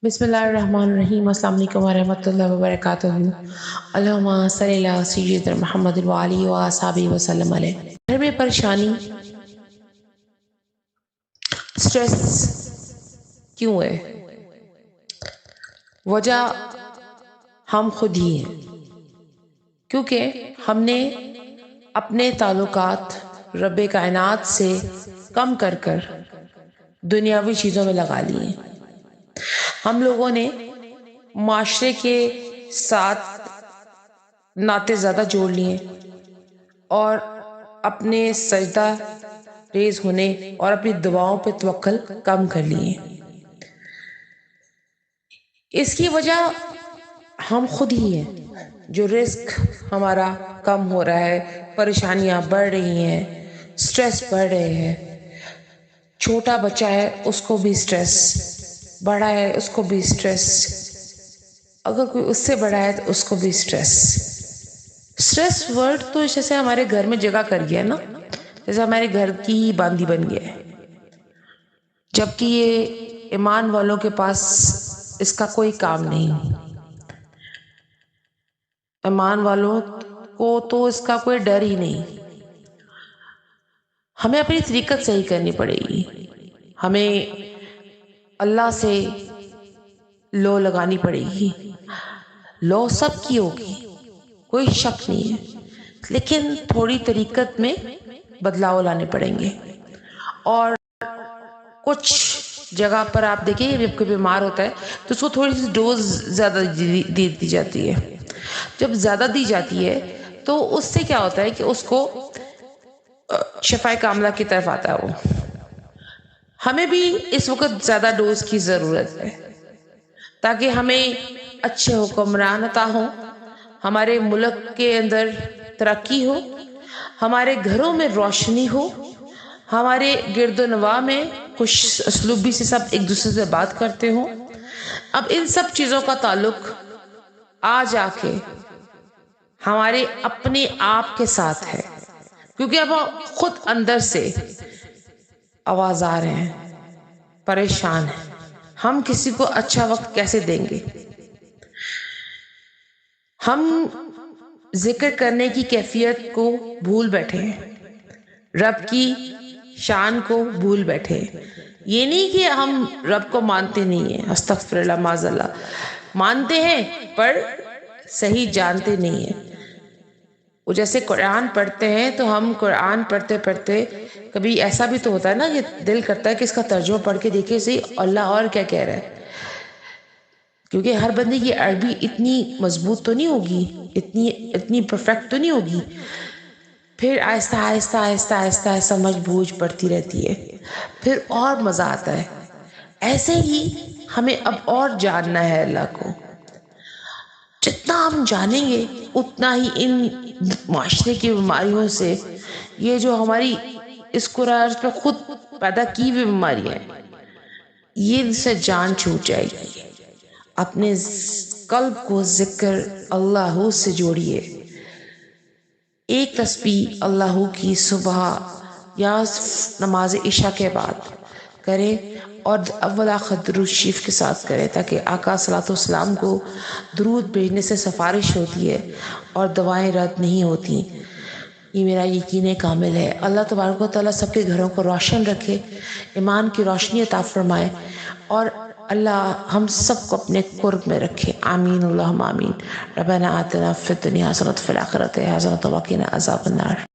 بسم اللہ الرحمن الرحیم۔ السلام علیکم ورحمۃ اللہ وبرکاتہ۔ اللہم صلی علی سیدنا محمد وعلی وصحبہ وسلم علیہ۔ گھر میں پریشانی، سٹریس کیوں ہے؟ وجہ ہم خود ہی ہیں، کیونکہ ہم نے اپنے تعلقات رب کائنات سے کم کر دنیاوی چیزوں میں لگا لیے۔ ہم لوگوں نے معاشرے کے ساتھ ناطے زیادہ جوڑ لیے اور اپنے سجدہ ریز ہونے اور اپنی دعاؤں پہ توکل کم کر لیے۔ اس کی وجہ ہم خود ہی ہیں، جو رزق ہمارا کم ہو رہا ہے، پریشانیاں بڑھ رہی ہیں، سٹریس بڑھ رہے ہیں۔ چھوٹا بچہ ہے، اس کو بھی سٹریس، بڑا ہے اس کو بھی سٹریس، اگر کوئی اس سے بڑا ہے تو اس کو بھی سٹریس۔ سٹریس ورڈ تو جیسے ہمارے گھر میں جگہ کر گیا نا، جیسے ہمارے گھر کی ہی باندی بن گیا ہے، جبکہ یہ ایمان والوں کے پاس اس کا کوئی کام نہیں۔ ایمان والوں کو تو اس کا کوئی ڈر ہی نہیں۔ ہمیں اپنی طریقت صحیح کرنی پڑے گی، ہمیں اللہ سے لو لگانی پڑے گی۔ لو سب کی ہوگی، کوئی شک نہیں ہے، لیکن تھوڑی طریقت میں بدلاؤ لانے پڑیں گے۔ اور کچھ جگہ پر آپ دیکھیں، جب کوئی بیمار ہوتا ہے تو اس کو تھوڑی سی ڈوز زیادہ دی جاتی ہے۔ جب زیادہ دی جاتی ہے تو اس سے کیا ہوتا ہے کہ اس کو شفائے کاملہ کی طرف آتا ہے۔ وہ ہمیں بھی اس وقت زیادہ ڈوز کی ضرورت ہے تاکہ ہمیں اچھے حکمران عطا ہوں، ہمارے ملک کے اندر ترقی ہو، ہمارے گھروں میں روشنی ہو، ہمارے گرد و نواح میں خوش اسلوبی سے سب ایک دوسرے سے بات کرتے ہوں۔ اب ان سب چیزوں کا تعلق آ جا کے ہمارے اپنے آپ کے ساتھ ہے، کیونکہ اب خود اندر سے آواز آ رہے ہیں، پریشان ہیں، ہم کسی کو اچھا وقت کیسے دیں گے؟ ہم ذکر کرنے کی کیفیت کو بھول بیٹھے ہیں، رب کی شان کو بھول بیٹھے ہیں۔ یہ نہیں کہ ہم رب کو مانتے نہیں ہیں، استغفر اللہ، معاذ اللہ، مانتے ہیں پر صحیح جانتے نہیں ہیں۔ وہ جیسے قرآن پڑھتے ہیں تو ہم قرآن پڑھتے پڑھتے کبھی ایسا بھی تو ہوتا ہے نا کہ دل کرتا ہے کہ اس کا ترجمہ پڑھ کے دیکھے صحیح اللہ اور کیا کہہ رہا ہے، کیونکہ ہر بندے کی عربی اتنی مضبوط تو نہیں ہوگی، اتنی پرفیکٹ تو نہیں ہوگی۔ پھر آہستہ آہستہ آہستہ آہستہ سمجھ بوجھ پڑتی رہتی ہے، پھر اور مزہ آتا ہے۔ ایسے ہی ہمیں اب اور جاننا ہے اللہ کو۔ جتنا ہم جانیں گے اتنا ہی ان معاشرے کی بیماریوں سے، یہ جو ہماری اس قرآن پہ خود پیدا کی ہوئی بیماریاں ہیں، یہ سے جان چھوٹ جائے گی۔ اپنے قلب کو ذکر اللہ سے جوڑیے۔ ایک تسبیح اللہ کی صبح یا نماز عشاء کے بعد کریں اور اول آخر درود شریف کے ساتھ کریں، تاکہ آقا صلی اللہ علیہ وسلم کو درود بھیجنے سے سفارش ہوتی ہے اور دعائیں رد نہیں ہوتی۔ یہ میرا یقین کامل ہے۔ اللہ تبارک و تعالیٰ سب کے گھروں کو روشن رکھے، ایمان کی روشنی عطا فرمائے، اور اللہ ہم سب کو اپنے قرب میں رکھے۔ آمین اللہم آمین۔ ربنا آتنا فی الدنیا حسنۃ وفی الآخرۃ حسنۃ وقنا عذاب النار۔